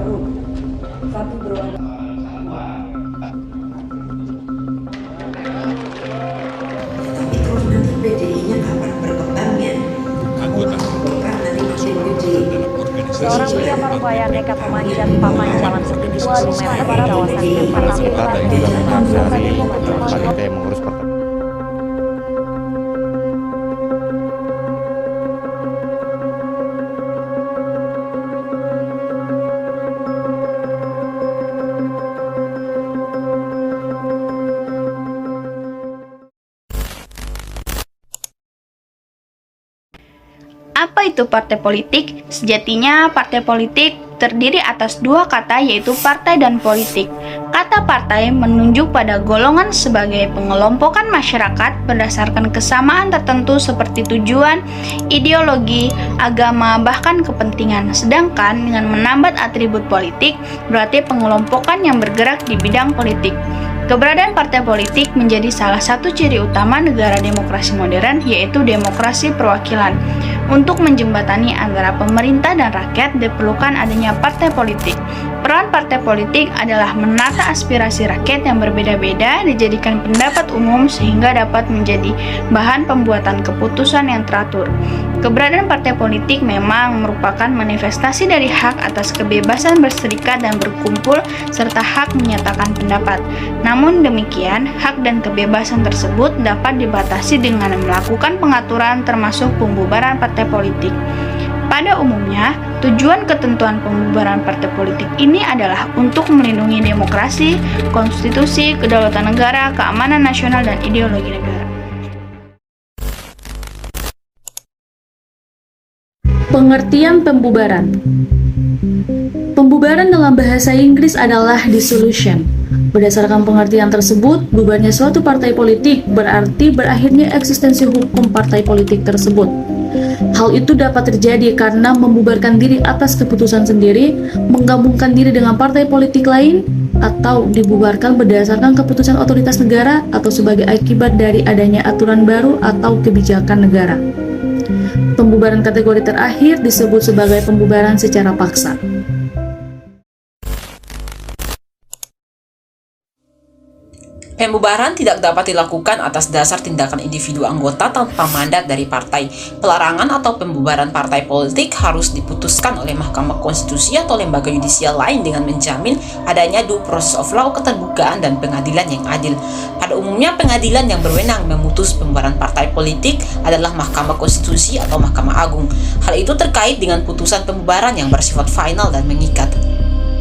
baru. Satu berwarna Tapi terus nanti PDI-nya kapan berkembangnya? Anggota Golkar nanti makin gede. dalam organisasi Seorang pria Parubaya nekat memanjat papan jalan setinggi 20 meter di kawasan Kemang. Kata yang juga menang dari panitia yang mengurus partai. Apa itu partai politik? Sejatinya partai politik terdiri atas dua kata, yaitu partai dan politik. Kata partai menunjuk pada golongan sebagai pengelompokan masyarakat berdasarkan kesamaan tertentu seperti tujuan, ideologi, agama, bahkan kepentingan. Sedangkan dengan menambah atribut politik berarti pengelompokan yang bergerak di bidang politik. Keberadaan partai politik menjadi salah satu ciri utama negara demokrasi modern, yaitu demokrasi perwakilan. Untuk menjembatani antara pemerintah dan rakyat, diperlukan adanya partai politik. Peran partai politik adalah menata aspirasi rakyat yang berbeda-beda, dijadikan pendapat umum sehingga dapat menjadi bahan pembuatan keputusan yang teratur. Keberadaan partai politik memang merupakan manifestasi dari hak atas kebebasan berserikat dan berkumpul serta hak menyatakan pendapat. Namun demikian, hak dan kebebasan tersebut dapat dibatasi dengan melakukan pengaturan termasuk pembubaran partai politik. Pada umumnya, tujuan ketentuan pembubaran partai politik ini adalah untuk melindungi demokrasi, konstitusi, kedaulatan negara, keamanan nasional, dan ideologi negara. Pengertian pembubaran. Pembubaran dalam bahasa Inggris adalah dissolution. Berdasarkan pengertian tersebut, bubarnya suatu partai politik berarti berakhirnya eksistensi hukum partai politik tersebut. Hal itu dapat terjadi karena membubarkan diri atas keputusan sendiri, menggabungkan diri dengan partai politik lain, atau dibubarkan berdasarkan keputusan otoritas negara atau sebagai akibat dari adanya aturan baru atau kebijakan negara. Pembubaran kategori terakhir disebut sebagai pembubaran secara paksa. Pembubaran tidak dapat dilakukan atas dasar tindakan individu anggota tanpa mandat dari partai. Pelarangan atau pembubaran partai politik harus diputuskan oleh Mahkamah Konstitusi atau lembaga yudisial lain dengan menjamin adanya due process of law, keterbukaan, dan pengadilan yang adil. Pada umumnya, pengadilan yang berwenang memutus pembubaran partai politik adalah Mahkamah Konstitusi atau Mahkamah Agung. Hal itu terkait dengan putusan pembubaran yang bersifat final dan mengikat.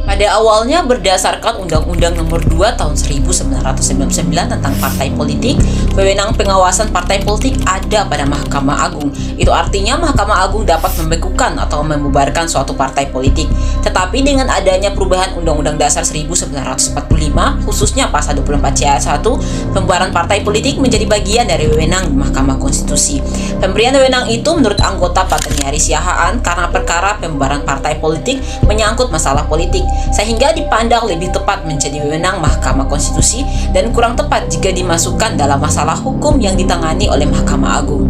Pada awalnya berdasarkan Undang-Undang Nomor 2 Tahun 1999 tentang partai politik, wewenang pengawasan partai politik ada pada Mahkamah Agung. Itu artinya Mahkamah Agung dapat membekukan atau membubarkan suatu partai politik. Tetapi dengan adanya perubahan Undang-Undang Dasar 1945, khususnya pasal 24C ayat 1, pembubaran partai politik menjadi bagian dari wewenang Mahkamah Konstitusi. Pemberian wewenang itu menurut anggota Patria Siahaan karena perkara pembubaran partai politik menyangkut masalah politik, sehingga dipandang lebih tepat menjadi wewenang Mahkamah Konstitusi dan kurang tepat jika dimasukkan dalam masalah hukum yang ditangani oleh Mahkamah Agung.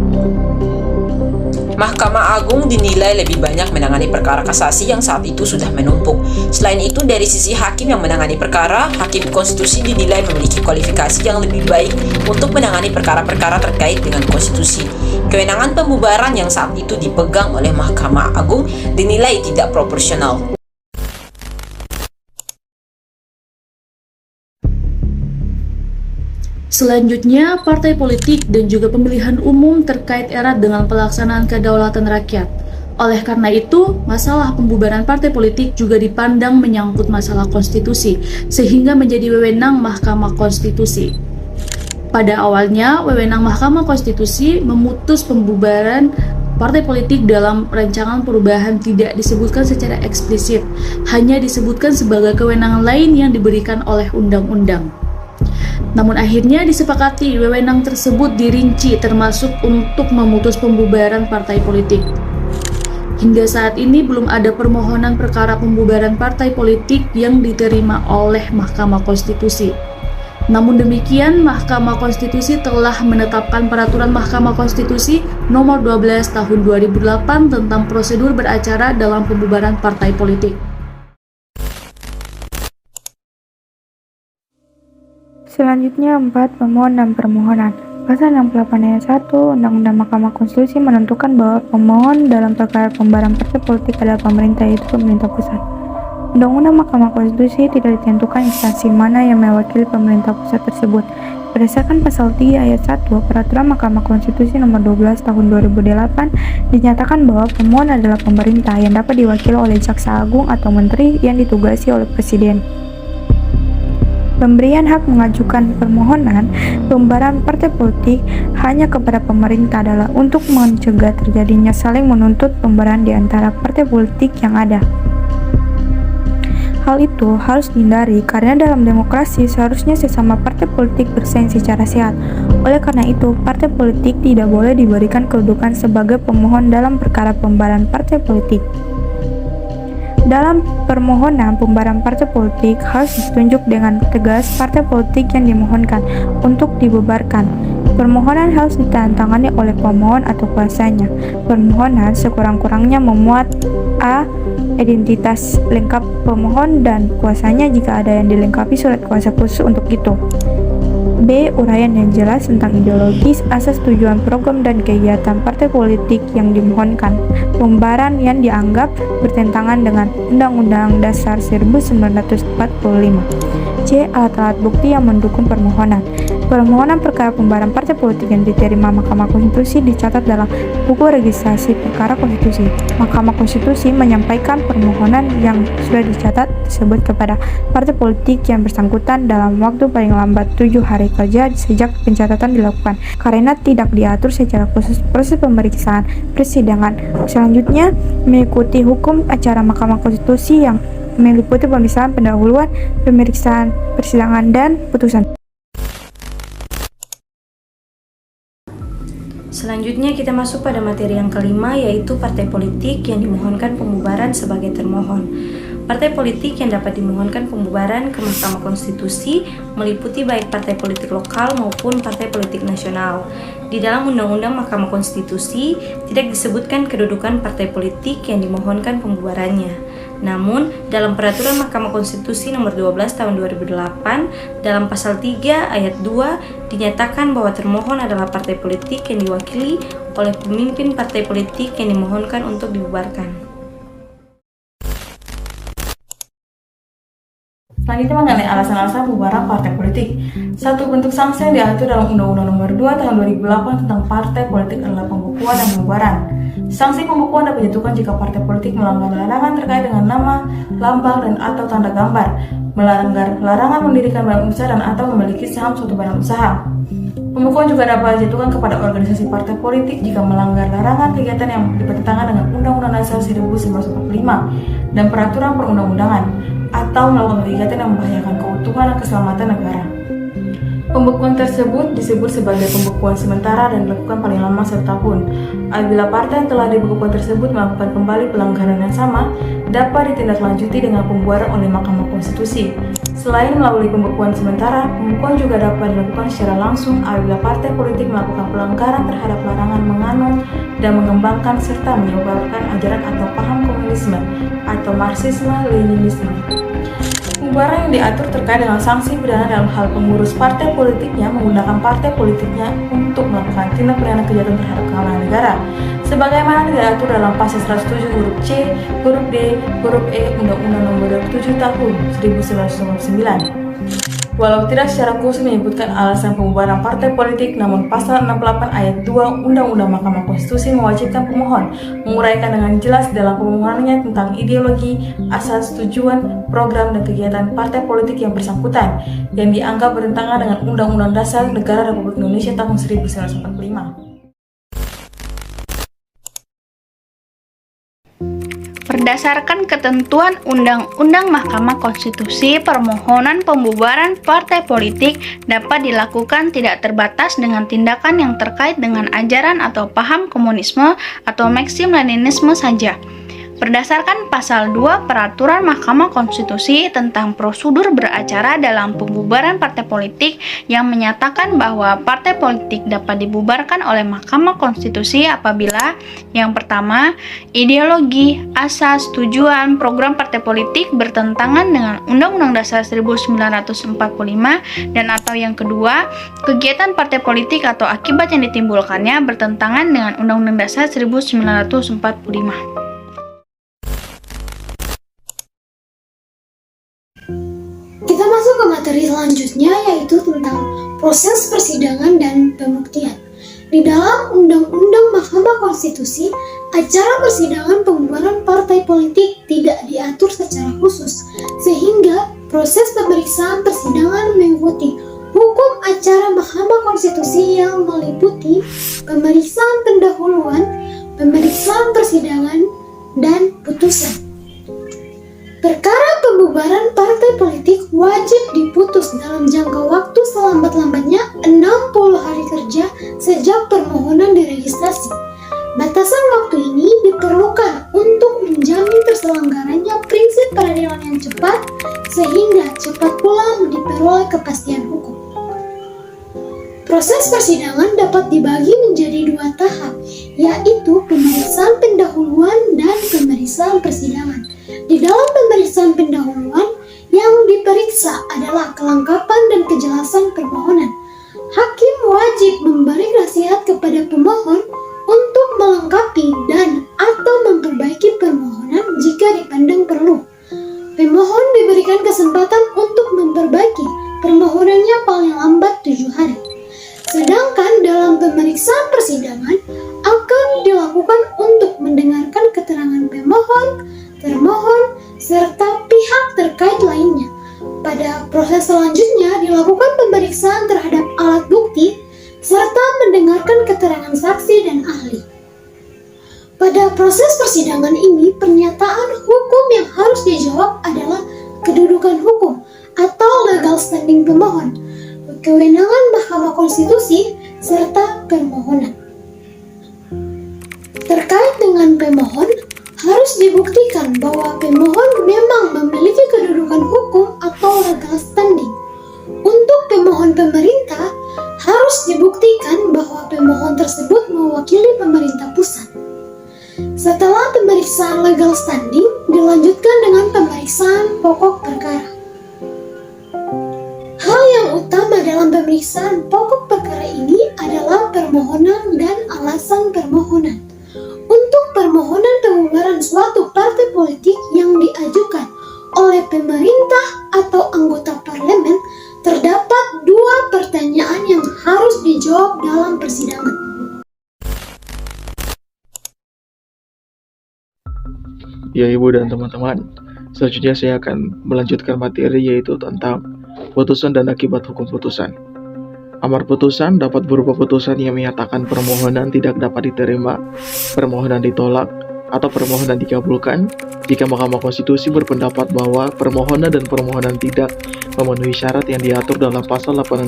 Mahkamah Agung dinilai lebih banyak menangani perkara kasasi yang saat itu sudah menumpuk. Selain itu, dari sisi hakim yang menangani perkara, Hakim Konstitusi dinilai memiliki kualifikasi yang lebih baik untuk menangani perkara-perkara terkait dengan konstitusi. Kewenangan pembubaran yang saat itu dipegang oleh Mahkamah Agung dinilai tidak proporsional. Selanjutnya, partai politik dan juga pemilihan umum terkait erat dengan pelaksanaan kedaulatan rakyat. Oleh karena itu, masalah pembubaran partai politik juga dipandang menyangkut masalah konstitusi, sehingga menjadi wewenang Mahkamah Konstitusi. Pada awalnya, wewenang Mahkamah Konstitusi memutus pembubaran partai politik dalam rancangan perubahan tidak disebutkan secara eksplisit, hanya disebutkan sebagai kewenangan lain yang diberikan oleh undang-undang. Namun akhirnya disepakati wewenang tersebut dirinci termasuk untuk memutus pembubaran partai politik. Hingga saat ini belum ada permohonan perkara pembubaran partai politik yang diterima oleh Mahkamah Konstitusi. Namun demikian, Mahkamah Konstitusi telah menetapkan peraturan Mahkamah Konstitusi nomor 12 tahun 2008 tentang prosedur beracara dalam pembubaran partai politik. Selanjutnya 4. Pemohon dan permohonan. Pasal 68 ayat 1 Undang-Undang Mahkamah Konstitusi menentukan bahwa pemohon dalam perkara pembubaran partai politik adalah pemerintah, yaitu pemerintah pusat. Undang-Undang Mahkamah Konstitusi tidak ditentukan instansi mana yang mewakili pemerintah pusat tersebut. Berdasarkan pasal 3 ayat 1 Peraturan Mahkamah Konstitusi nomor 12 tahun 2008 dinyatakan bahwa pemohon adalah pemerintah yang dapat diwakili oleh Jaksa Agung atau Menteri yang ditugasi oleh Presiden. Pemberian hak mengajukan permohonan pembubaran partai politik hanya kepada pemerintah adalah untuk mencegah terjadinya saling menuntut pembubaran di antara partai politik yang ada. Hal itu harus dihindari karena dalam demokrasi seharusnya sesama partai politik bersaing secara sehat. Oleh karena itu, partai politik tidak boleh diberikan kedudukan sebagai pemohon dalam perkara pembubaran partai politik. Dalam permohonan pembubaran partai politik harus ditunjuk dengan tegas partai politik yang dimohonkan untuk dibubarkan. Permohonan harus ditandatangani oleh pemohon atau kuasanya. Permohonan sekurang-kurangnya memuat a. identitas lengkap pemohon dan kuasanya jika ada yang dilengkapi surat kuasa khusus untuk itu. B. Uraian yang jelas tentang ideologis, asas, tujuan, program, dan kegiatan partai politik yang dimohonkan. Pembubaran yang dianggap bertentangan dengan Undang-Undang Dasar 1945. C. Alat-alat bukti yang mendukung permohonan. Permohonan perkara pembubaran partai politik yang diterima Mahkamah Konstitusi dicatat dalam buku registrasi perkara konstitusi. Mahkamah Konstitusi menyampaikan permohonan yang sudah dicatat tersebut kepada partai politik yang bersangkutan dalam waktu paling lambat 7 hari kerja sejak pencatatan dilakukan, karena tidak diatur secara khusus proses pemeriksaan persidangan. Selanjutnya, mengikuti hukum acara Mahkamah Konstitusi yang meliputi pemeriksaan pendahuluan, pemeriksaan persidangan, dan putusan. Selanjutnya kita masuk pada materi yang kelima, yaitu partai politik yang dimohonkan pembubaran sebagai termohon. Partai politik yang dapat dimohonkan pembubaran ke Mahkamah Konstitusi meliputi baik partai politik lokal maupun partai politik nasional. Di dalam Undang-Undang Mahkamah Konstitusi tidak disebutkan kedudukan partai politik yang dimohonkan pembubarannya. Namun, dalam Peraturan Mahkamah Konstitusi nomor 12 tahun 2008, dalam pasal 3 ayat 2 dinyatakan bahwa termohon adalah partai politik yang diwakili oleh pemimpin partai politik yang dimohonkan untuk dibubarkan. Selanjutnya mengenai alasan-alasan pembubaran partai politik. Satu, bentuk sanksi yang diatur dalam Undang-Undang Nomor 2 Tahun 2008 tentang partai politik adalah pembukuan dan pembubaran. Sanksi pembukuan dapat dijatuhkan jika partai politik melanggar larangan terkait dengan nama, lambang, dan atau tanda gambar, melanggar larangan mendirikan badan usaha dan atau memiliki saham suatu badan usaha. Pembukuan juga dapat dijatuhkan kepada organisasi partai politik jika melanggar larangan kegiatan yang bertentangan dengan Undang-Undang Dasar 1945 dan peraturan perundang-undangan, atau melakukan kegiatan yang membahayakan keutuhan dan keselamatan negara. Pembekuan tersebut disebut sebagai pembekuan sementara dan dilakukan paling lama 1 tahun. Apabila partai yang telah dibekukan tersebut melakukan kembali pelanggaran yang sama, dapat ditindaklanjuti dengan pembubaran oleh Mahkamah Konstitusi. Selain melalui pembekuan sementara, pembekuan juga dapat dilakukan secara langsung apabila partai politik melakukan pelanggaran terhadap larangan menganut dan mengembangkan serta menyebarkan ajaran atau paham komunisme atau Marxisme-Leninisme. Pembubaran yang diatur terkait dengan sanksi pidana dalam hal pengurus partai politiknya menggunakan partai politiknya untuk melakukan tindak pidana kejahatan terhadap keamanan negara, sebagaimana diatur dalam pasal 107 huruf C, huruf D, huruf E Undang-Undang Nomor 27 Tahun 1999. Walau tidak secara khusus menyebutkan alasan pembubaran partai politik, namun pasal 68 ayat 2 Undang-Undang Mahkamah Konstitusi mewajibkan pemohon menguraikan dengan jelas dalam permohonannya tentang ideologi, asas, tujuan, program, dan kegiatan partai politik yang bersangkutan yang dianggap bertentangan dengan Undang-Undang Dasar Negara Republik Indonesia tahun 1945. Berdasarkan ketentuan Undang-Undang Mahkamah Konstitusi, permohonan pembubaran partai politik dapat dilakukan tidak terbatas dengan tindakan yang terkait dengan ajaran atau paham komunisme atau Marxisme-Leninisme saja. Berdasarkan pasal 2 Peraturan Mahkamah Konstitusi tentang prosedur beracara dalam pembubaran partai politik yang menyatakan bahwa partai politik dapat dibubarkan oleh Mahkamah Konstitusi apabila yang pertama, ideologi, asas, tujuan, program partai politik bertentangan dengan Undang-Undang Dasar 1945 dan atau yang kedua, kegiatan partai politik atau akibat yang ditimbulkannya bertentangan dengan Undang-Undang Dasar 1945. Kita masuk ke materi selanjutnya, yaitu tentang proses persidangan dan pembuktian. Di dalam Undang-Undang Mahkamah Konstitusi, acara persidangan pembubaran partai politik tidak diatur secara khusus, sehingga proses pemeriksaan persidangan mengikuti hukum acara Mahkamah Konstitusi yang meliputi pemeriksaan pendahuluan, pemeriksaan persidangan, dan putusan. Perkara pembubaran partai politik wajib diputus dalam jangka waktu selambat-lambatnya 60 hari kerja sejak permohonan diregistrasi. Batasan waktu ini diperlukan untuk menjamin terselenggaranya prinsip peradilan yang cepat, sehingga cepat pula diperoleh kepastian hukum. Proses persidangan dapat dibagi menjadi 2 tahap, yaitu pemeriksaan pendahuluan dan pemeriksaan persidangan. Di dalam pemeriksaan pendahuluan, yang diperiksa adalah kelengkapan dan kejelasan permohonan. Hakim wajib memberi nasihat kepada pemohon untuk melengkapi dan atau memperbaiki permohonan jika dipandang perlu. Pemohon diberikan kesempatan untuk memperbaiki permohonannya paling lambat 7 hari. Sedangkan dalam pemeriksaan persidangan akan dilakukan untuk mendengarkan keterangan pemohon, termohon, serta pihak terkait lainnya. Pada proses selanjutnya dilakukan pemeriksaan terhadap alat bukti serta mendengarkan keterangan saksi dan ahli. Pada proses persidangan ini, pernyataan hukum yang harus dijawab adalah kedudukan hukum atau legal standing pemohon, kewenangan Mahkamah Konstitusi, serta permohonan. Terkait dengan pemohon, harus dibuktikan bahwa pemohon memang memiliki kedudukan hukum atau legal standing. Untuk pemohon pemerintah, harus dibuktikan bahwa pemohon tersebut mewakili pemerintah pusat. Setelah pemeriksaan legal standing, dilanjutkan dengan pemeriksaan pokok perkara. Hal yang utama dalam pemeriksaan pokok perkara ini adalah permohonan dan alasan permohonan. Untuk permohonan pembubaran suatu partai politik yang diajukan oleh pemerintah atau anggota parlemen, terdapat 2 pertanyaan yang harus dijawab dalam persidangan. Ya Ibu dan teman-teman, selanjutnya saya akan melanjutkan materi yaitu tentang putusan dan akibat hukum putusan. Amar putusan dapat berupa putusan yang menyatakan permohonan tidak dapat diterima, permohonan ditolak, atau permohonan dikabulkan jika Mahkamah Konstitusi berpendapat bahwa permohonan dan permohonan tidak memenuhi syarat yang diatur dalam pasal 86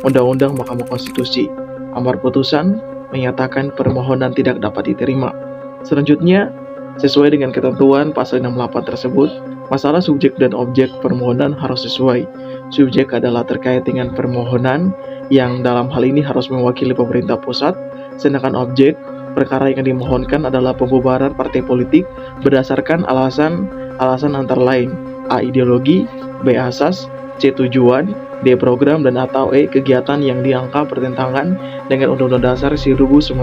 Undang-Undang Mahkamah Konstitusi. Amar putusan menyatakan permohonan tidak dapat diterima. Selanjutnya, sesuai dengan ketentuan pasal 68 tersebut, masalah subjek dan objek permohonan harus sesuai. Subjek adalah terkait dengan permohonan yang dalam hal ini harus mewakili pemerintah pusat, sedangkan objek perkara yang dimohonkan adalah pembubaran partai politik berdasarkan alasan antara lain A. Ideologi, B. Asas, C. Tujuan, D. Program, dan atau E. Kegiatan yang dianggap bertentangan dengan Undang-Undang Dasar 1945.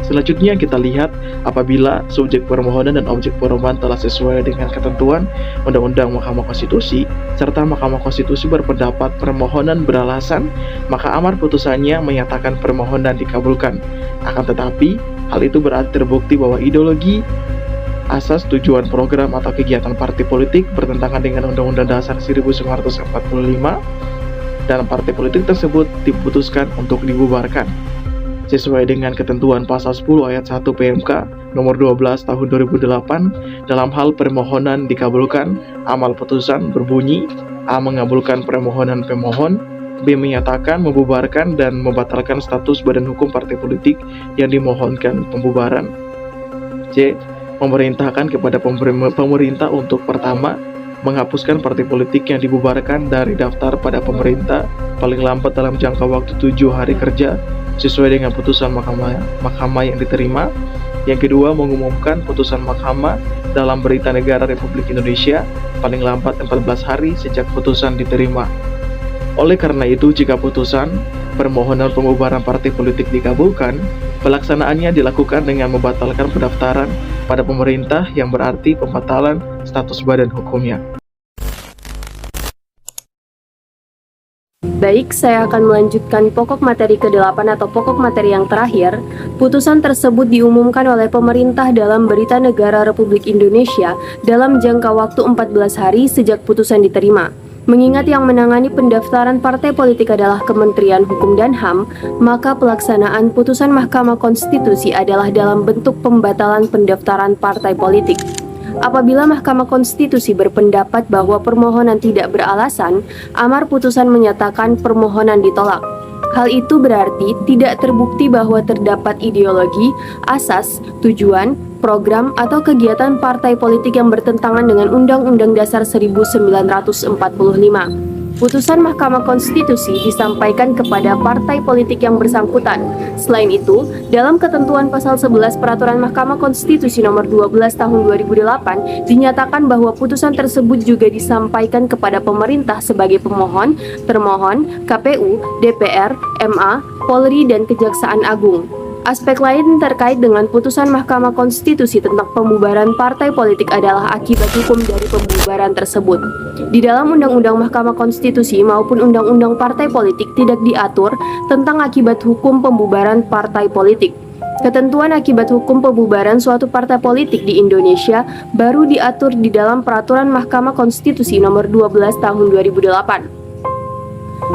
Selanjutnya kita lihat apabila subjek permohonan dan objek permohonan telah sesuai dengan ketentuan Undang-Undang Mahkamah Konstitusi serta Mahkamah Konstitusi berpendapat permohonan beralasan, maka amar putusannya menyatakan permohonan dikabulkan. Akan tetapi, hal itu berarti terbukti bahwa ideologi, asas, tujuan, program, atau kegiatan partai politik bertentangan dengan Undang-Undang Dasar 1945 dan partai politik tersebut diputuskan untuk dibubarkan. Sesuai dengan ketentuan pasal 10 ayat 1 PMK nomor 12 tahun 2008, dalam hal permohonan dikabulkan, amal putusan berbunyi: A. Mengabulkan permohonan pemohon, B. Menyatakan, membubarkan, dan membatalkan status badan hukum partai politik yang dimohonkan pembubaran, C. memerintahkan kepada pemerintah untuk pertama, menghapuskan partai politik yang dibubarkan dari daftar pada pemerintah paling lambat dalam jangka waktu 7 hari kerja sesuai dengan putusan mahkamah yang diterima. Yang kedua, mengumumkan putusan mahkamah dalam Berita Negara Republik Indonesia paling lambat 14 hari sejak putusan diterima. Oleh karena itu, jika putusan permohonan pembubaran partai politik dikabulkan, pelaksanaannya dilakukan dengan membatalkan pendaftaran pada pemerintah yang berarti pembatalan status badan hukumnya. Baik, saya akan melanjutkan pokok materi ke-8 atau pokok materi yang terakhir. Putusan tersebut diumumkan oleh pemerintah dalam Berita Negara Republik Indonesia dalam jangka waktu 14 hari sejak putusan diterima. Mengingat yang menangani pendaftaran partai politik adalah Kementerian Hukum dan HAM, maka pelaksanaan putusan Mahkamah Konstitusi adalah dalam bentuk pembatalan pendaftaran partai politik. Apabila Mahkamah Konstitusi berpendapat bahwa permohonan tidak beralasan, amar putusan menyatakan permohonan ditolak. Hal itu berarti tidak terbukti bahwa terdapat ideologi, asas, tujuan, program, atau kegiatan partai politik yang bertentangan dengan Undang-Undang Dasar 1945. Putusan Mahkamah Konstitusi disampaikan kepada partai politik yang bersangkutan. Selain itu, dalam ketentuan pasal 11 Peraturan Mahkamah Konstitusi nomor 12 tahun 2008 dinyatakan bahwa putusan tersebut juga disampaikan kepada pemerintah sebagai pemohon, termohon, KPU, DPR, MA, Polri, dan Kejaksaan Agung. Aspek lain terkait dengan putusan Mahkamah Konstitusi tentang pembubaran partai politik adalah akibat hukum dari pembubaran tersebut. Di dalam Undang-Undang Mahkamah Konstitusi maupun Undang-Undang Partai Politik tidak diatur tentang akibat hukum pembubaran partai politik. Ketentuan akibat hukum pembubaran suatu partai politik di Indonesia baru diatur di dalam Peraturan Mahkamah Konstitusi nomor 12 tahun 2008.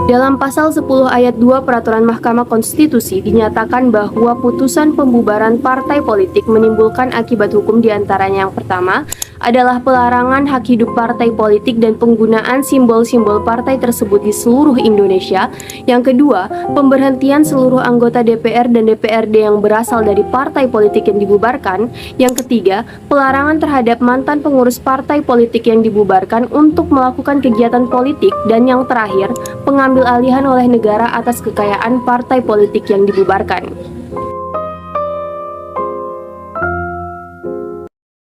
Dalam pasal 10 ayat 2 Peraturan Mahkamah Konstitusi dinyatakan bahwa putusan pembubaran partai politik menimbulkan akibat hukum diantaranya yang pertama adalah pelarangan hak hidup partai politik dan penggunaan simbol-simbol partai tersebut di seluruh Indonesia. Yang kedua, pemberhentian seluruh anggota DPR dan DPRD yang berasal dari partai politik yang dibubarkan. Yang ketiga, pelarangan terhadap mantan pengurus partai politik yang dibubarkan untuk melakukan kegiatan politik. Dan yang terakhir, pengambil alihan oleh negara atas kekayaan partai politik yang dibubarkan.